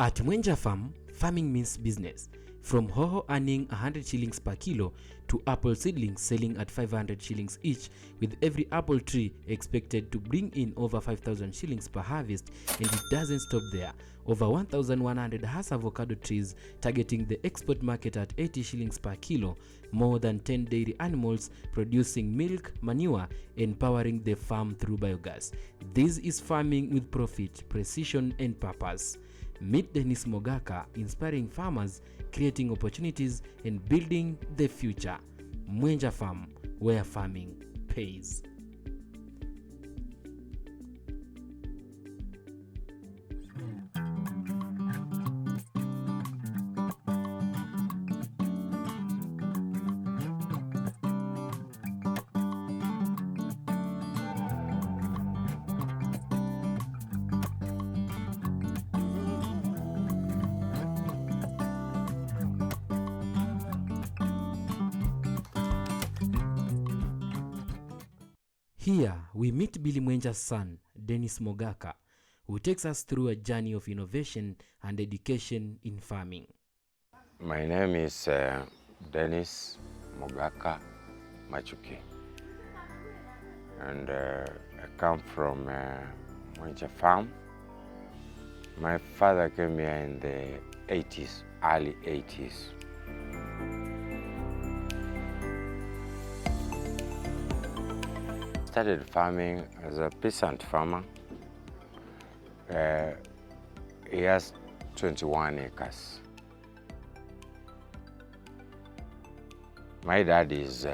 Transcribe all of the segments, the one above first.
At Mwencha Farm, farming means business. From hoho earning 100 shillings per kilo to apple seedlings selling at 500 shillings each, with every apple tree expected to bring in over 5,000 shillings per harvest, and it doesn't stop there. Over 1,100 has avocado trees targeting the export market at 80 shillings per kilo, more than 10 dairy animals producing milk, manure, and powering the farm through biogas. This is farming with profit, precision, and purpose. Meet Dennis Mogaka, inspiring farmers, creating opportunities, and building the future. Mwencha Farm, where farming pays. Here, we meet Billy Mwencha's son, Dennis Mogaka, who takes us through a journey of innovation and education in farming. My name is Dennis Mogaka Machuki, and I come from Mwencha Farm. My father came here in the 80s, early 80s. Started farming as a peasant farmer. He has 21 acres. My dad is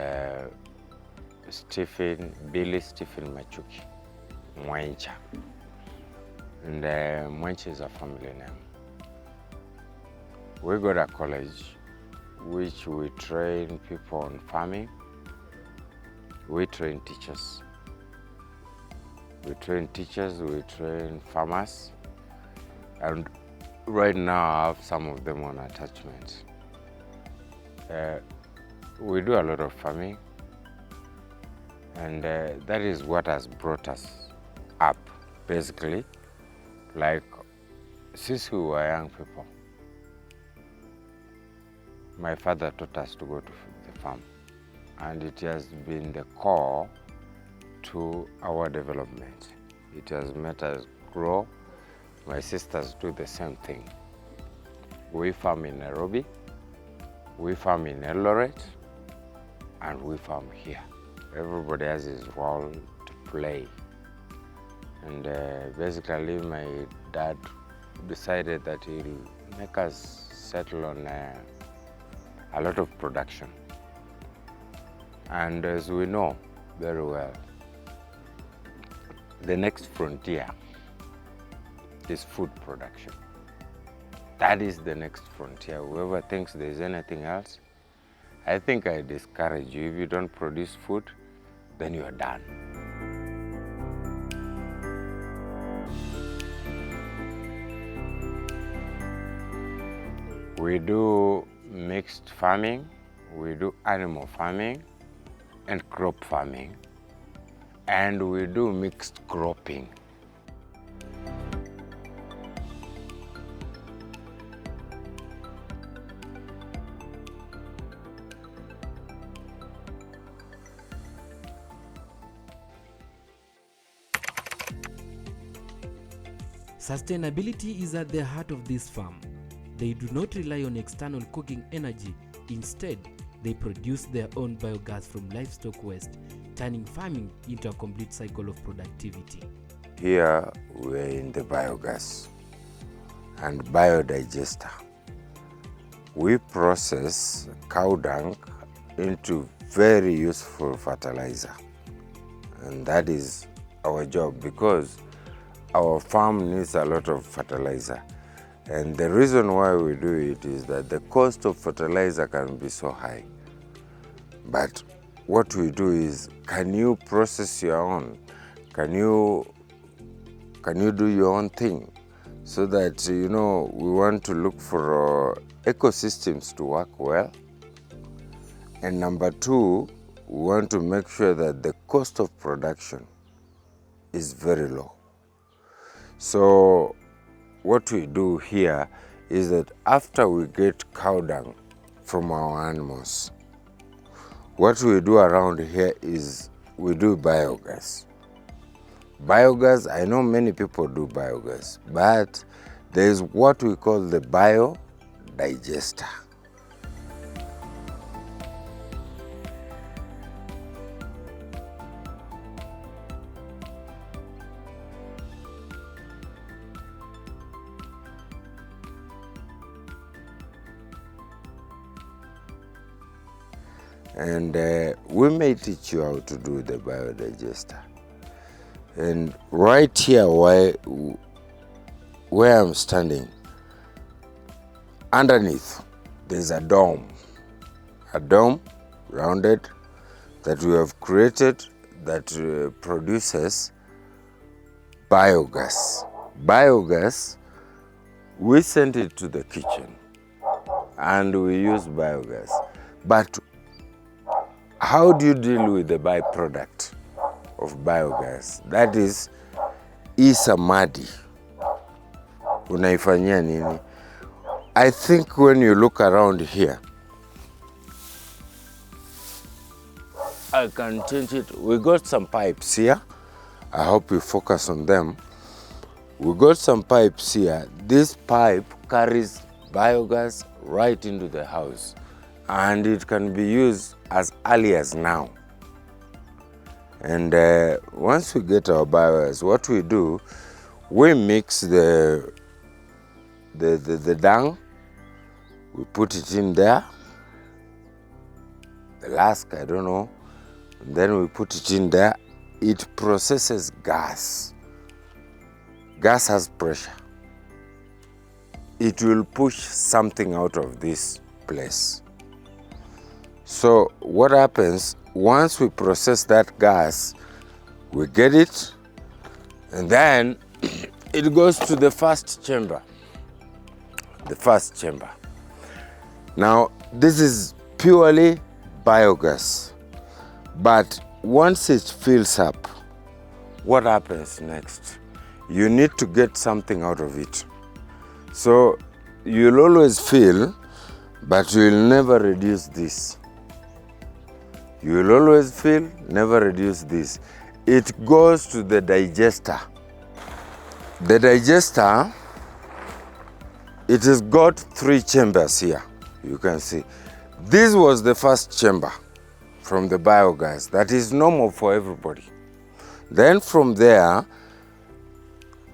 Billy Stephen Machuki, Mwencha. And Mwencha is a family name. We got a college which we train people on farming. We train teachers. We train farmers, and right now I have some of them on attachment. We do a lot of farming, and that is what has brought us up, basically. Like, since we were young people, my father taught us to go to the farm, and it has been the core to our development. It has made us grow. My sisters do the same thing. We farm in Nairobi, we farm in Eldoret, and we farm here. Everybody has his role to play. And basically my dad decided that he'll make us settle on a lot of production. And as we know very well, the next frontier is food production. That is the next frontier. Whoever thinks there's anything else, I think I discourage you. If you don't produce food, then you are done. We do mixed farming, we do animal farming and crop farming, and we do mixed cropping. Sustainability is at the heart of this farm. They do not rely on external cooking energy. Instead, they produce their own biogas from livestock waste, turning farming into a complete cycle of productivity. Here we're in the biogas and biodigester. We process cow dung into very useful fertilizer, and that is our job because our farm needs a lot of fertilizer. And the reason why we do it is that the cost of fertilizer can be so high. But what we do is, can you process your own? Can you do your own thing? So that, you know, we want to look for ecosystems to work well. And number two, we want to make sure that the cost of production is very low. So what we do here is that after we get cow dung from our animals, what we do around here is we do biogas. Biogas, I know many people do biogas, but there is what we call the biodigester. And we may teach you how to do the biodigester. And right here where I'm standing, underneath there's a dome rounded that we have created that produces biogas. Biogas, we send it to the kitchen and we use biogas. But how do you deal with the byproduct of biogas? That is isamadi. Unaifanyia nini? I think when you look around here, I can change it. We got some pipes here. I hope you focus on them. We got some pipes here. This pipe carries biogas right into the house, and it can be used as early as now. And once we get our biogas, what we do, we mix the dung, we put it in there, the lask, I don't know, and then we put it in there. It processes gas. Gas has pressure. It will push something out of this place. So what happens, once we process that gas, we get it, and then it goes to the first chamber. The first chamber. Now, this is purely biogas, but once it fills up, what happens next? You need to get something out of it. So you'll always fill, but you'll never reduce this. You will always fill, never reduce this. It goes to the digester. The digester, it has got 3 chambers here, you can see. This was the first chamber from the biogas. That is normal for everybody. Then from there,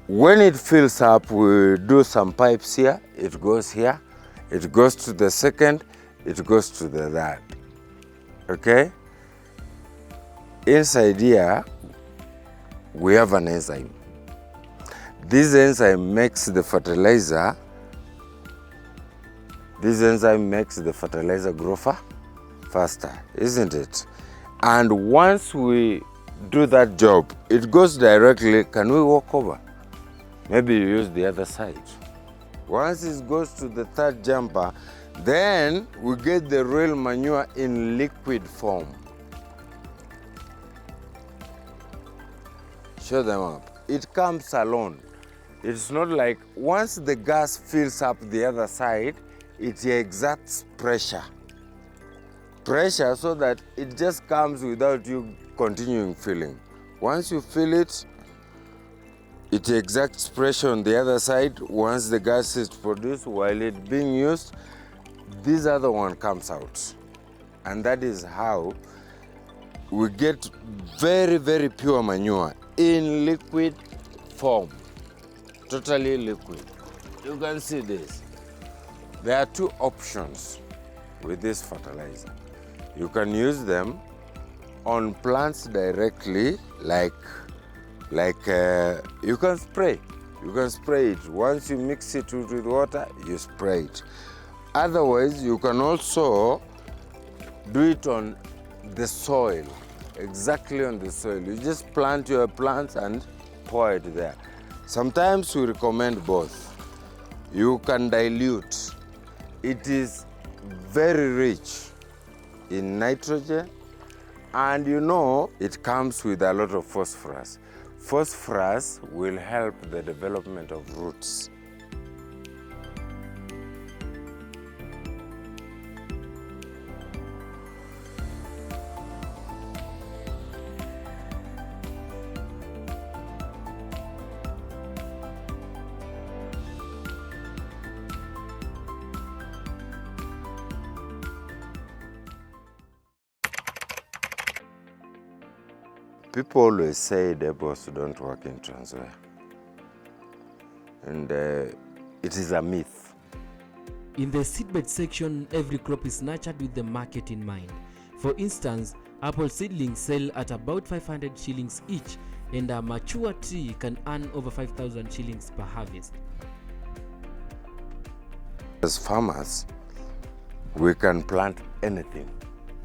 when it fills up, we do some pipes here. It goes here. It goes to the second. It goes to the third. Okay? Inside here, we have an enzyme. This enzyme makes the fertilizer. This enzyme makes the fertilizer grow faster, isn't it? And once we do that job, it goes directly. Can we walk over? Maybe you use the other side. Once it goes to the third jumper, then we get the real manure in liquid form. Show them up. It comes alone. It's not like once the gas fills up the other side, it exerts pressure. Pressure so that it just comes without you continuing filling. Once you fill it, it exerts pressure on the other side. Once the gas is produced, while it's being used, this other one comes out. And that is how we get very, very pure manure in liquid form. Totally liquid. You can see this. There are 2 options with this fertilizer. You can use them on plants directly, like you can spray. You can spray it. Once you mix it with water, you spray it. Otherwise, you can also do it on the soil, exactly on the soil. You just plant your plants and pour it there. Sometimes we recommend both. You can dilute. It is very rich in nitrogen, and you know it comes with a lot of phosphorus. Phosphorus will help the development of roots. People always say the apples don't work in Tanzania, and it is a myth. In the seedbed section, every crop is nurtured with the market in mind. For instance, apple seedlings sell at about 500 shillings each, and a mature tree can earn over 5,000 shillings per harvest. As farmers, we can plant anything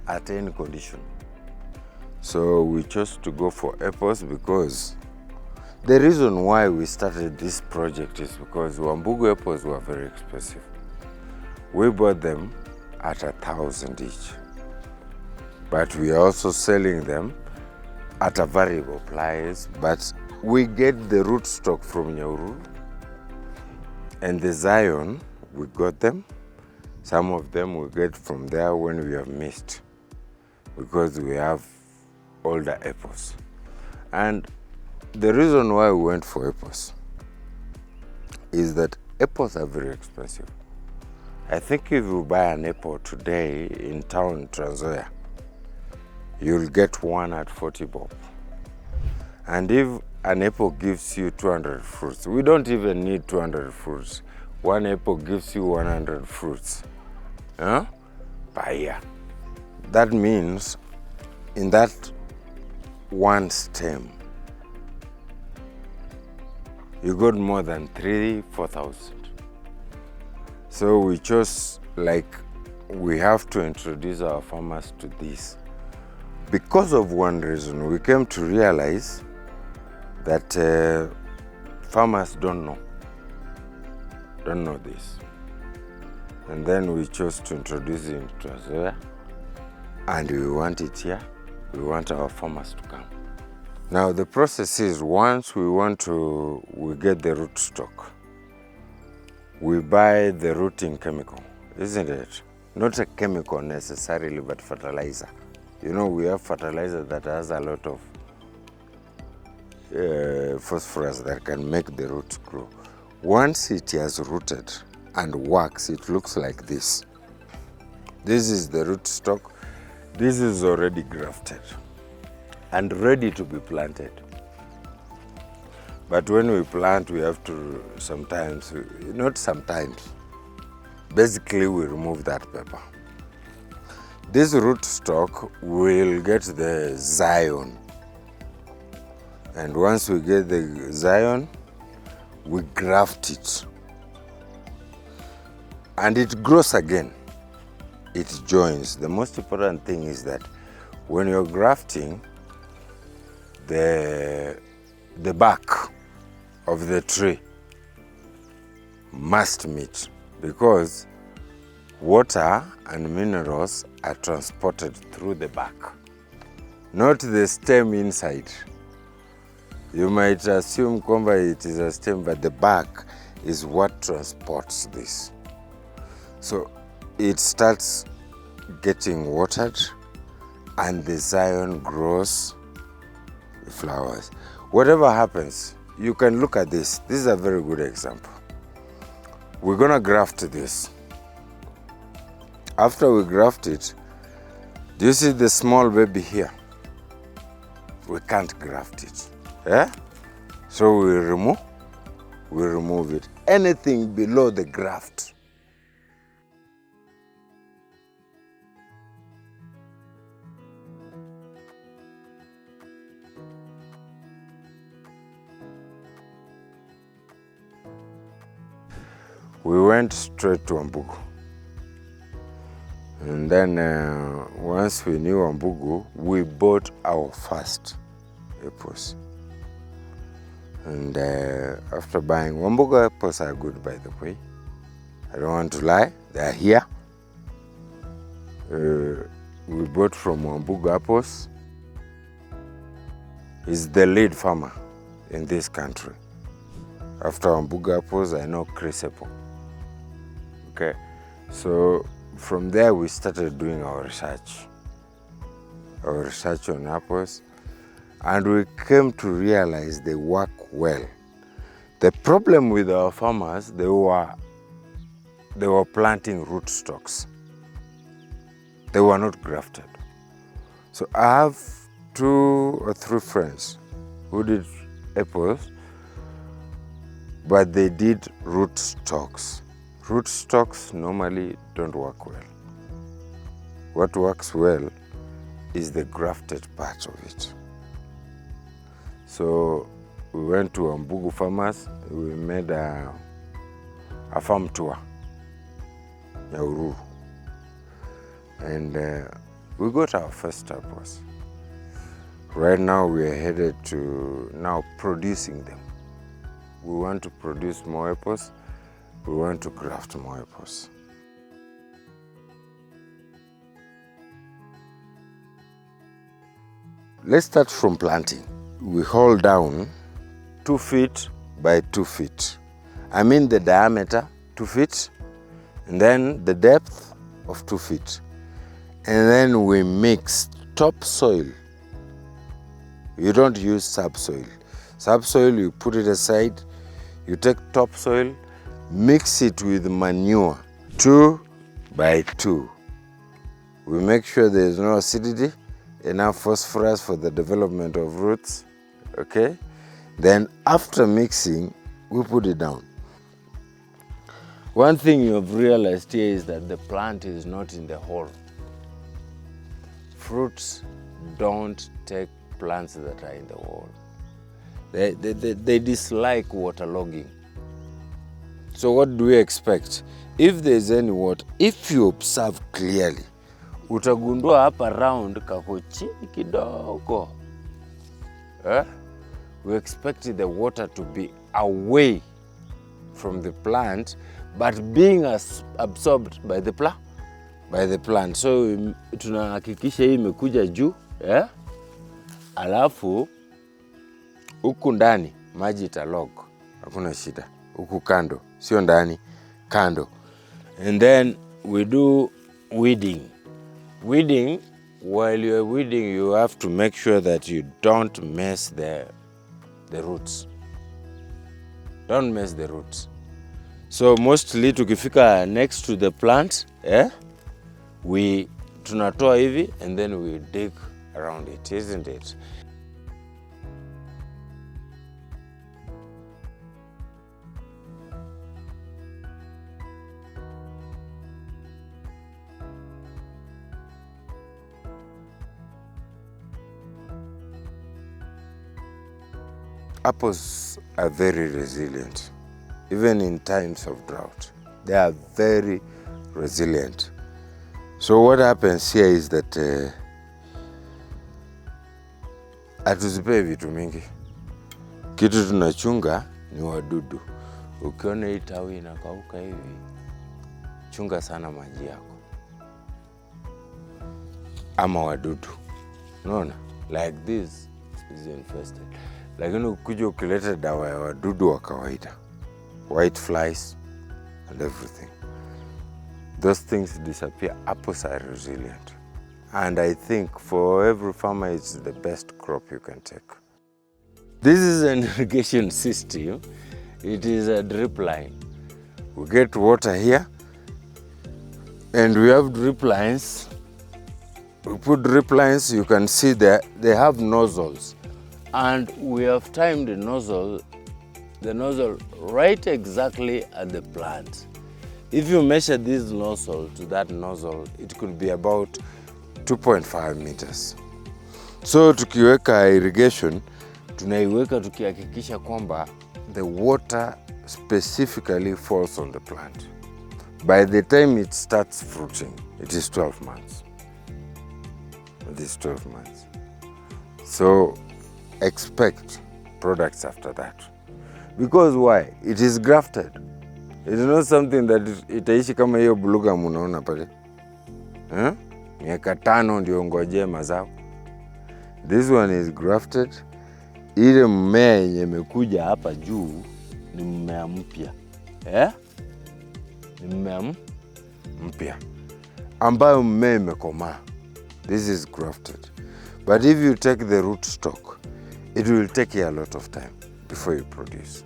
at any condition. So we chose to go for apples because the reason why we started this project is because Wambugu apples were very expensive. We bought them at 1,000 each, but we are also selling them at a variable price. But we get the rootstock from Nyauru, and the Zion, we got them. Some of them we get from there when we have missed, because we have older apples. And the reason why we went for apples is that apples are very expensive. I think if you buy an apple today in town, Transoya, you'll get one at 40 bob. And if an apple gives you 200 fruits, we don't even need 200 fruits. One apple gives you 100 fruits per year. That means in that one stem, you got more than 4,000. So we chose, we have to introduce our farmers to this. Because of one reason, we came to realize that farmers don't know this. And then we chose to introduce it into Tanzania, and we want it here. We want our farmers to come. Now the process is, once we get the rootstock, we buy the rooting chemical, isn't it? Not a chemical necessarily, but fertilizer. You know, we have fertilizer that has a lot of phosphorus that can make the roots grow. Once it has rooted and works, it looks like this. This is the rootstock. This is already grafted and ready to be planted. But when we plant, we have to basically we remove that paper. This rootstock will get the Zion. And once we get the Zion, we graft it. And it grows again. It joins. The most important thing is that when you're grafting, the bark of the tree must meet, because water and minerals are transported through the bark, not the stem inside. You might assume it is a stem, but the bark is what transports this. So it starts getting watered, and the Zion grows the flowers. Whatever happens, you can look at this. This is a very good example. We're gonna graft this. After we graft it, do you see the small baby here? We can't graft it. So we remove it. Anything below the graft, we went straight to Wambugu. And then once we knew Wambugu, we bought our first apples. And after buying, Wambugu apples are good, by the way. I don't want to lie, they are here. We bought from Wambugu apples. He's the lead farmer in this country. After Wambugu apples, I know Chris Apple. Okay, so from there we started doing our research on apples, and we came to realize they work well. The problem with our farmers, they were planting rootstocks. They were not grafted. So I have 2 or 3 friends who did apples, but they did root stocks. Root stocks normally don't work well. What works well is the grafted part of it. So we went to Mwencha Farmers, we made a farm tour, Ururu, and we got our first apples. Right now we are headed to now producing them. We want to produce more apples, we want to graft more apples. Let's start from planting. We hold down 2 feet by 2 feet. I mean the diameter 2 feet, and then the depth of 2 feet. And then we mix topsoil. You don't use subsoil. Subsoil, you put it aside. You take topsoil, mix it with manure, 2 by 2. We make sure there is no acidity, enough phosphorus for the development of roots, okay? Then after mixing, we put it down. One thing you have realized here is that the plant is not in the hole. Fruits don't take plants that are in the hole. They dislike waterlogging. So what do we expect? If there's any water, if you observe clearly, utagundua hapa round kako chini kidogo. We expect the water to be away from the plant, but being absorbed by the plant. So tunahakikisha hii imekuja juu, alafu huku ndani maji italog, hakuna shida. Huku kando, sio ndani, kando. And then we do weeding. Weeding, while you're weeding, you have to make sure that you don't mess the roots. Don't mess the roots. So mostly tukifika next to the plant, we tunatoa hivi and then we dig around it, isn't it? Apples are very resilient, even in times of drought. They are very resilient. So what happens here is that hatuzipei vitu mingi. Kitu tunachunga ni wadudu. Ukiona hii tawi inakauka hivi, chunga sana maji yako. Ama wadudu. Unaona? Like this is infested. Lakini ukija ukileta dawa ya wadudu wa kawaida, white flies and everything, those things disappear. Apples are resilient. And I think for every farmer, it's the best crop you can take. This is an irrigation system. It is a drip line. We get water here, and we have drip lines. We put drip lines, you can see that they have nozzles. And we have timed the nozzle right exactly at the plant. If you measure this nozzle to that nozzle, it could be about 2.5 meters. So tukiweka irrigation, tunaiweka tukihakikisha kwamba the water specifically falls on the plant. By the time it starts fruiting, it is 12 months. It is 12 months. So expect products after that. Because why? It is grafted. It is not something that itaishi kama hiyo buluga munaona pale. Miaka 5 ndio ngojee mazao. This one is grafted. Ile mmea yenye imekuja hapa juu ni mmea mpya. Ni mmea mpya ambayo mmea imekomaa. This is grafted. But if you take the root stock, it will take you a lot of time before you produce.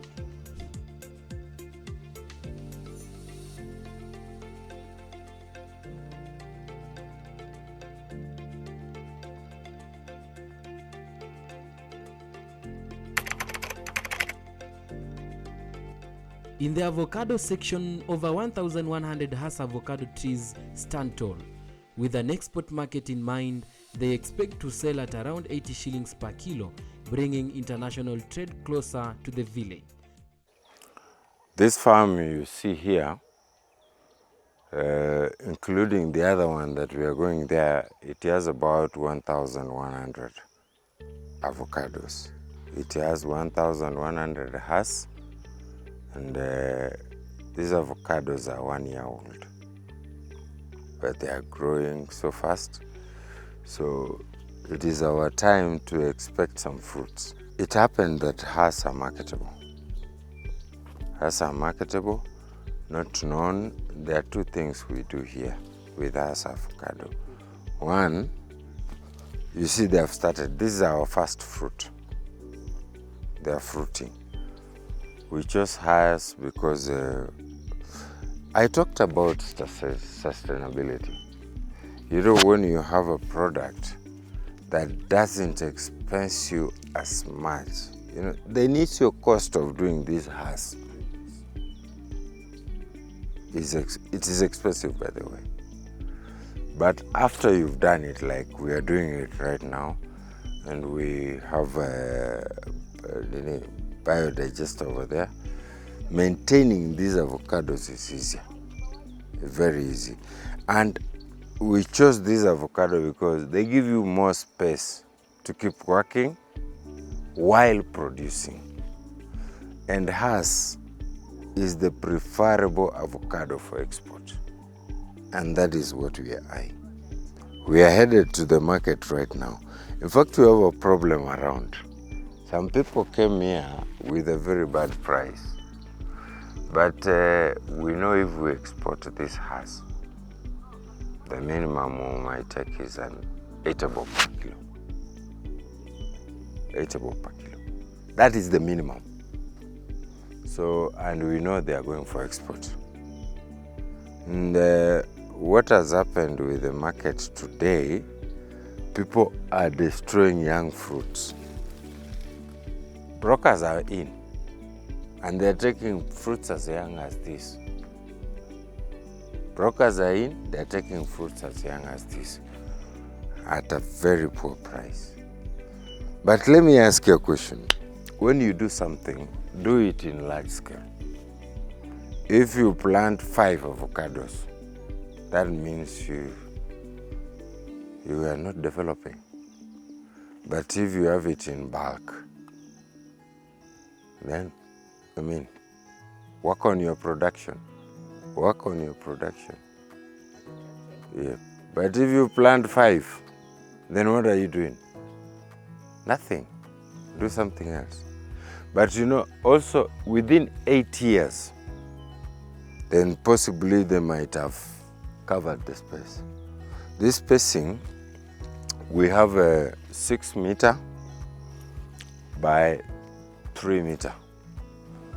In the avocado section, over 1,100 Hass avocado trees stand tall. With an export market in mind, they expect to sell at around 80 shillings per kilo, bringing international trade closer to the village. This farm you see here, including the other one that we are going there, it has about 1,100 avocados. It has 1,100 Hass, and these avocados are 1 year old. But they are growing so fast, so it is our time to expect some fruits. It happened that Hass are marketable. Hass are marketable, not known. There are two things we do here with Hass avocado. One, you see they have started. This is our first fruit. They are fruiting. We chose Hass because I talked about sustainability. You know, when you have a product that doesn't expense you as much, you know, the initial cost of doing this Hass, it is expensive, by the way. But after you've done it, like we are doing it right now, and we have a biodigester over there, maintaining these avocados is easier, very easy. And we chose this avocado because they give you more space to keep working while producing. And Hass is the preferable avocado for export. And that is what we are eyeing. We are headed to the market right now. In fact, we have a problem around. Some people came here with a very bad price. But we know if we export this Hass, the minimum we might take is an 8 bob per kilo. 8 bob per kilo. That is the minimum. So, and we know they are going for export. And what has happened with the market today, people are destroying young fruits. Brokers are in, and they're taking fruits as young as this. Brokers are in, they're taking fruits as young as this at a very poor price. But let me ask you a question. When you do something, do it in large scale. If you plant 5 avocados, that means you are not developing. But if you have it in bulk, then, work on your production. Work on your production. Yeah. But if you plant 5, then what are you doing? Nothing. Do something else. But you know, also within 8 years, then possibly they might have covered the space. This spacing, we have a 6 meter by 3 meter.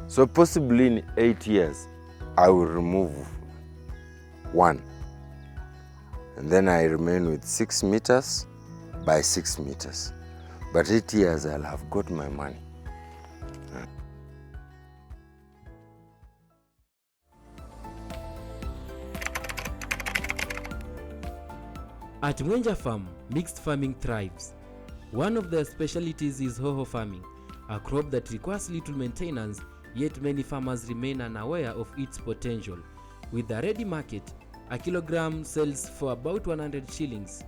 So possibly in 8 years, I will remove 1. And then I remain with 6 meters by 6 meters. But 8 years, I'll have got my money. At Mwencha Farm, mixed farming thrives. One of their specialties is hoho farming, a crop that requires little maintenance, yet many farmers remain unaware of its potential. With the ready market, a kilogram sells for about 100 shillings.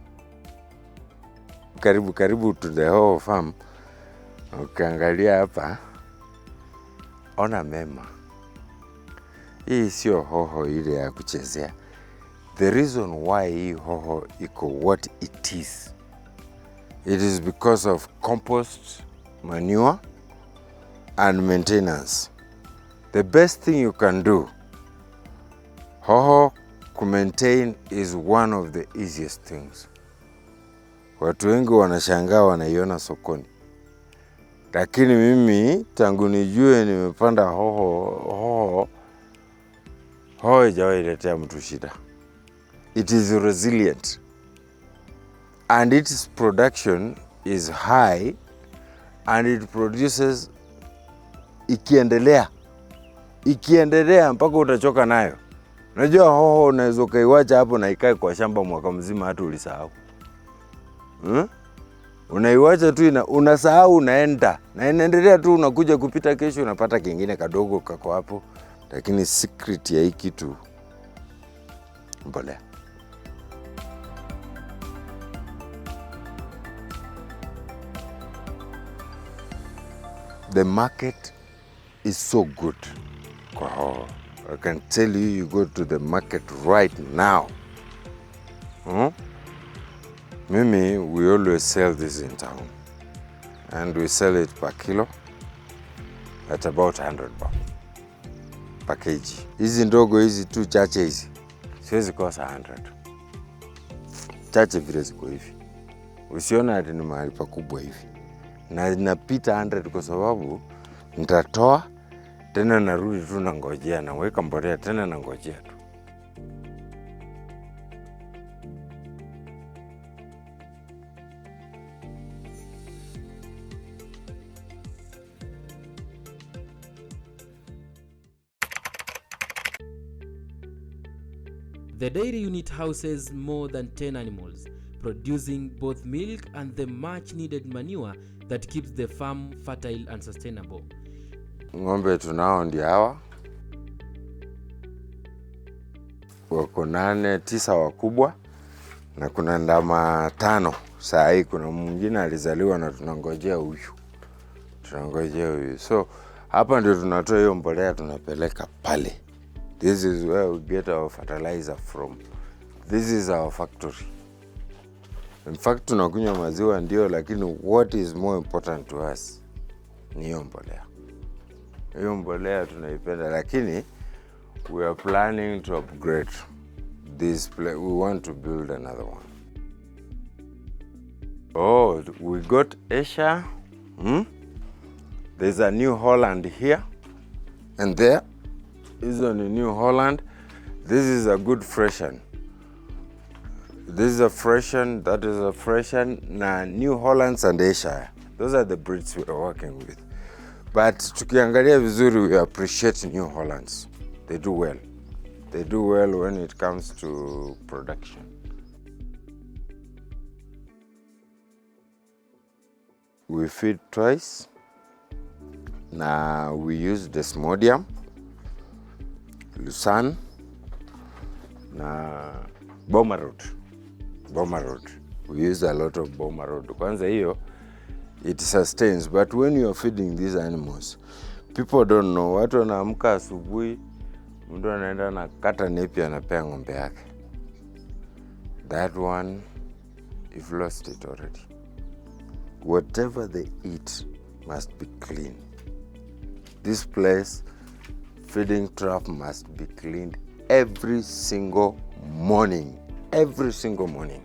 Karibu to the hoho farm. Ukiangalia hapa, ona mema. Hii sio hoho ile ya kuchezea. The reason why hii hoho iko what it is because of compost, manure, and maintenance. The best thing you can do, hoho to maintain is one of the easiest things. Watu wengi wanashangaa wanaiona sokoni. Lakini mimi tangu nijue nimepanda hoho haijawahi letea mtu shida. It is resilient and its production is high and it produces ikiendelea ikiendelea mpaka utachoka nayo. Unajua hoho unaweza ukaiwacha hapo na ikae kwa shamba mwaka mzima hata ulisahau. Unaiwacha tu unasahau, unaenda na inaendelea tu, unakuja kupita kesho unapata kingine kadogo kako hapo. Lakini secret ya hii kitu mbolea. The market is so good kwa hoho. I can tell you, you go to the market right now. Mimi, we always sell this in town. And we sell it per kilo at about 100 baht per kg. Hizi ndogo hizi tu chache hizi, siwezi kosa 100. Chache vile ziko hivi. Usiona ati ni mahali pakubwa hivi. Na napita 100 kwa sababu nitatoa tena narudi tu na ngojea, na weka mbolea tena na ngojea tu. The dairy unit houses more than 10 animals, producing both milk and the much needed manure that keeps the farm fertile and sustainable. Ng'ombe tunao ndio hawa. Wako 8, 9 wakubwa na kuna ndama 5. Saa hii kuna mwingine alizaliwa na tunangojea huyu. So hapa ndio tunatoa hiyo mbolea tunapeleka pale. This is where we get our fertilizer from. This is our factory. In fact, tunakunywa maziwa ndio, lakini what is more important to us ni hiyo mbolea. Hiyo mbolea tunaipenda, lakini we are planning to upgrade this place. We want to build another one. Oh, we got Asia. There's a New Holland here and there. This is a New Holland. This is a good freshen. This is a freshen, that is a freshen. Na New Hollands and Asia. Those are the breeds we are working with. But tukiangalia vizuri, we appreciate New Hollands. They do well. They do well when it comes to production. We feed twice. Now we use Desmodium, Uasin, na Boma Road. We use a lot of Boma Road. Kwanza hiyo, it sustains, but when you are feeding these animals, people don't know. Watu wanaamka asubuhi, mtu anaenda na kata nepi anapea ng'ombe yake. That one, you've lost it already. Whatever they eat must be clean. This place, feeding trough, must be cleaned every single morning. Every single morning.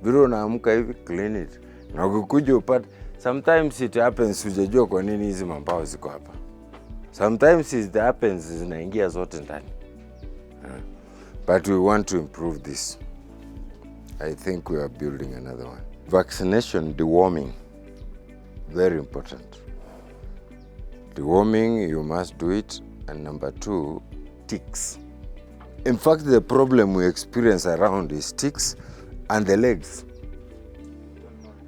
Vile unaamka hivi, clean it. Na ukikuja upate, sometimes it happens hujajua kwa nini hizi mambao ziko hapa. Sometimes it happens zinaingia zote ndani. But we want to improve this. I think we are building another one. Vaccination, deworming, very important. Deworming, you must do it. And number 2, ticks. In fact, the problem we experience around is ticks and the legs.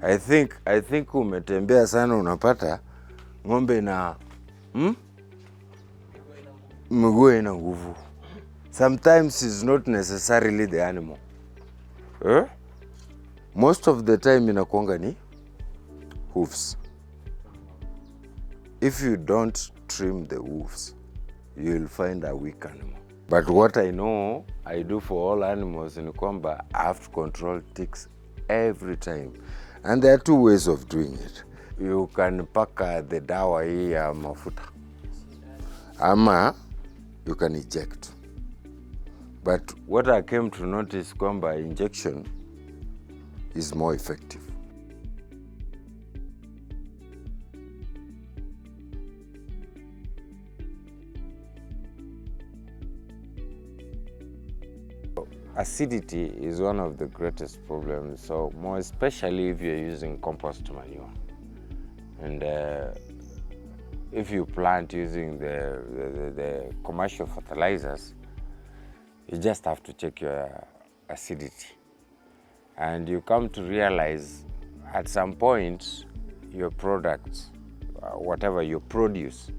I think umetembea sana unapata ng'ombe na miguu ina nguvu. Sometimes it's not necessarily the animal. Most of the time inakuanga ni hoofs. If you don't trim the hoofs, you will find a weak animal. But what I know I do for all animals ni kwamba I have to control ticks every time. And there are 2 ways of doing it. You can paka the dawa hii ya mafuta, ama you can inject. But what I came to notice kwamba injection is more effective. Acidity is one of the greatest problems, so more especially if you're using compost manure. And if you plant using the commercial fertilizers, you just have to check your acidity. And you come to realize at some point your products, whatever you produce,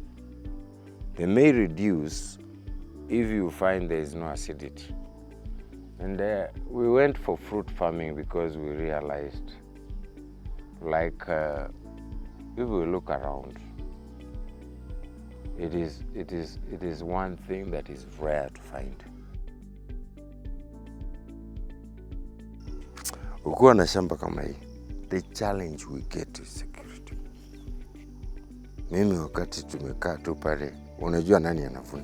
they may reduce if you find there is no acidity. And we went for fruit farming because we realized, like, if we look around, it is one thing that is rare to find. Ukiwa na shamba kama hii, the challenge we get is security. Mimi wakati tumekaa tu pale, unajua nani anavuna?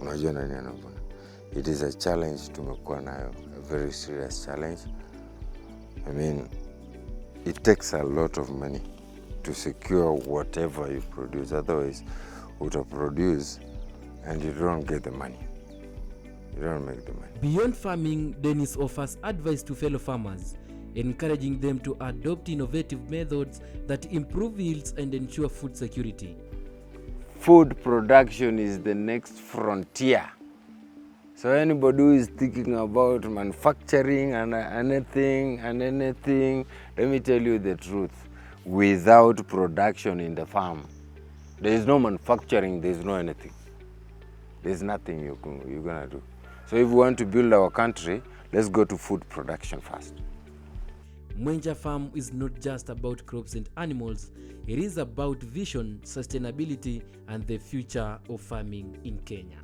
Unajua nani anavuna? It is a challenge tumekuwa nayo, a very serious challenge. I mean, it takes a lot of money to secure whatever you produce. Otherwise, you produce and you don't get the money. You don't make the money. Beyond farming, Dennis offers advice to fellow farmers, encouraging them to adopt innovative methods that improve yields and ensure food security. Food production is the next frontier. So anybody who is thinking about manufacturing and anything, let me tell you the truth. Without production in the farm, there is no manufacturing, there is no anything. There's nothing you're gonna do. So if we want to build our country, let's go to food production first. Mwencha Farm is not just about crops and animals, it is about vision, sustainability, and the future of farming in Kenya.